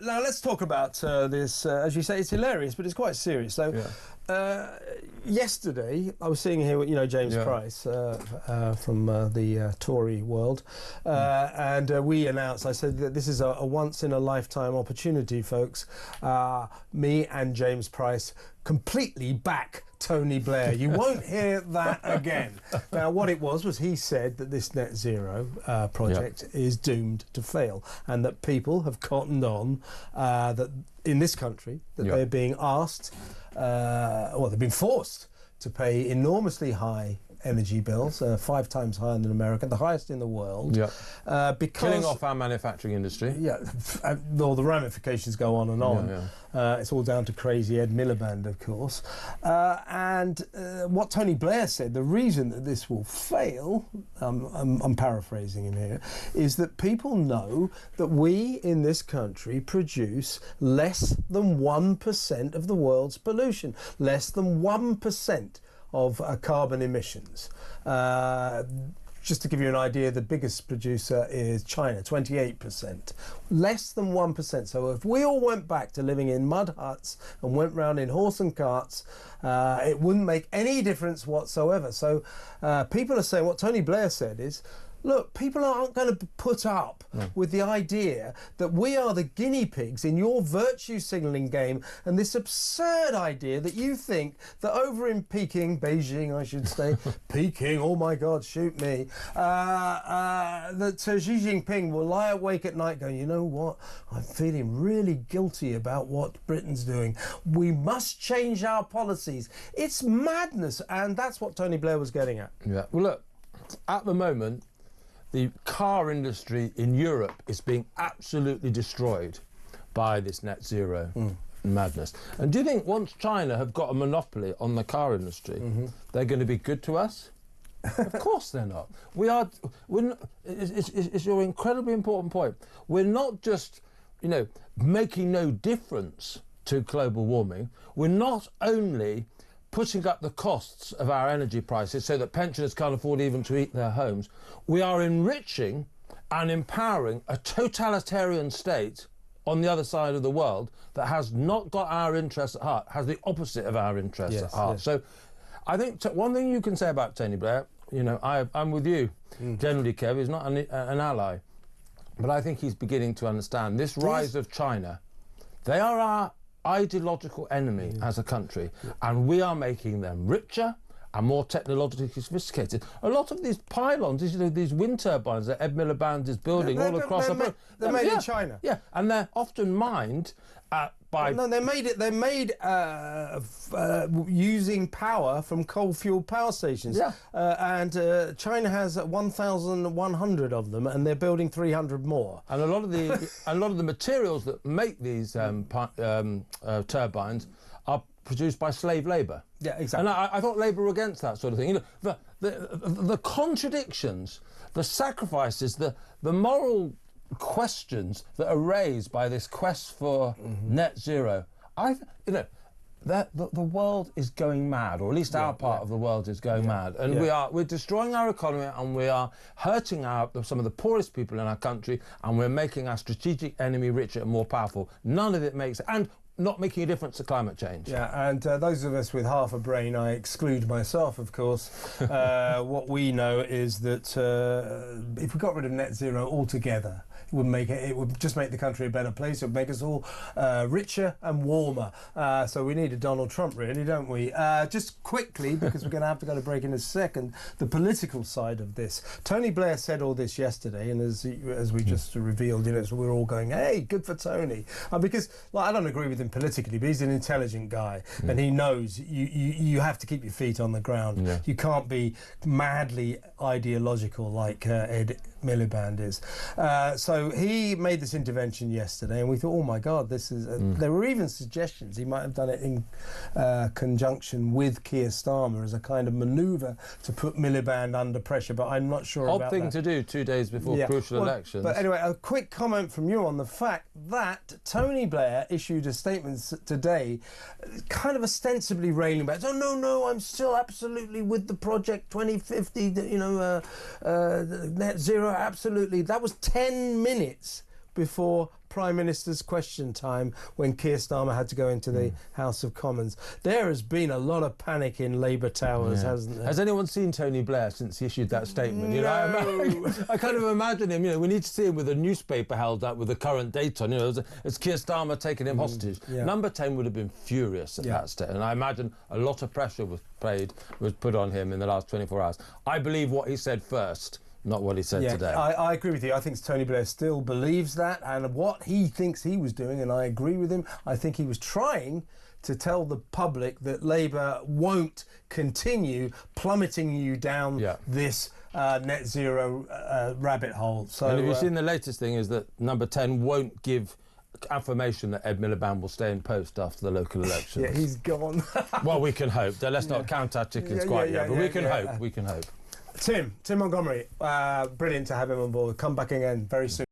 Now let's talk about this. As you say, it's hilarious, but it's quite serious. So, yesterday I was seeing here, James Price from the Tory world, and we announced. I said that this is a once-in-a-lifetime opportunity, folks. Me and James Price completely back Tony Blair. You won't hear that again. Now, what it was he said that this net zero project is doomed to fail, and that people have cottoned on that in this country that they're being asked, they've been forced to pay enormously high energy bills, 5 times higher than America, the highest in the world. Because killing off our manufacturing industry. All the ramifications go on and on. It's all down to crazy Ed Miliband, of course. And what Tony Blair said, the reason that this will fail, I'm paraphrasing him here, is that people know that we in this country produce less than 1% of the world's pollution, less than 1% of carbon emissions. Just to give you an idea, the biggest producer is China, 28%. Less than 1%. So if we all went back to living in mud huts and went round in horse and carts, it wouldn't make any difference whatsoever. So people are saying, what Tony Blair said is, look, people aren't going to put up with the idea that we are the guinea pigs in your virtue signalling game, and this absurd idea that you think that over in Peking, Beijing I should say, Peking, oh my God, shoot me, that Xi Jinping will lie awake at night going, you know what, I'm feeling really guilty about what Britain's doing. We must change our policies. It's madness, and that's what Tony Blair was getting at. Well, look, at the moment, the car industry in Europe is being absolutely destroyed by this net zero madness. And do you think once China have got a monopoly on the car industry, they're going to be good to us? Of course they're not. It's your incredibly important point. We're not just, making no difference to global warming. We're not only putting up the costs of our energy prices so that pensioners can't afford even to heat their homes, we are enriching and empowering a totalitarian state on the other side of the world that has not got our interests at heart, has the opposite of our interests at heart. So I think one thing you can say about Tony Blair, I'm with you, generally, Kev, he's not an ally, but I think he's beginning to understand this rise of China. They are our ideological enemy as a country, and we are making them richer and more technologically sophisticated. A lot of these pylons, these wind turbines that Ed Miliband is building all across the world, they're made in China. And they're often mined by... No, they're made using power from coal-fueled power stations. And China has 1,100 of them, and they're building 300 more. And a lot of the materials that make these turbines are produced by slave labour. Exactly. And I thought Labour were against that sort of thing. The contradictions, the sacrifices, the moral questions that are raised by this quest for net zero. The world is going mad, or at least our part of the world is going mad, and we're destroying our economy, and we are hurting some of the poorest people in our country, and we're making our strategic enemy richer and more powerful. None of it makes and not making a difference to climate change. And those of us with half a brain, I exclude myself, of course, what we know is that if we got rid of net zero altogether, it would just make the country a better place. It would make us all richer and warmer. So we need a Donald Trump, really, don't we? Just quickly, because we're going to have to go to break in a second, the political side of this. Tony Blair said all this yesterday, and as we just revealed, so we're all going, hey, good for Tony. Because I don't agree with him politically, but he's an intelligent guy, and he knows you have to keep your feet on the ground. You can't be madly ideological like Ed Miliband is. So he made this intervention yesterday, and we thought, oh my God, this is... There were even suggestions he might have done it in conjunction with Keir Starmer as a kind of manoeuvre to put Miliband under pressure, but I'm not sure about that. Odd thing to do 2 days before crucial elections. But anyway, a quick comment from you on the fact that Tony Blair issued a statement today, kind of ostensibly railing back. Oh, no, I'm still absolutely with the project 2050, net zero, absolutely. That was 10 minutes before Prime Minister's question time when Keir Starmer had to go into the House of Commons. There has been a lot of panic in Labour towers, hasn't there? Has anyone seen Tony Blair since he issued that statement? You know, I kind of imagine him, you know, we need to see him with a newspaper held up with the current date on, you know, as Keir Starmer taking him hostage. Number 10 would have been furious at that stage, and I imagine a lot of pressure was put on him in the last 24 hours. I believe what he said first, not what he said today. I agree with you. I think Tony Blair still believes that, and what he thinks he was doing, and I agree with him, I think he was trying to tell the public that Labour won't continue plummeting you down this net zero rabbit hole. So, and have you seen the latest thing is that number 10 won't give affirmation that Ed Miliband will stay in post after the local elections. Yeah, he's gone. Well, we can hope. Let's not count our chickens quite yet, but we can hope. We can hope. Tim Montgomerie, brilliant to have him on board. Come back again very soon.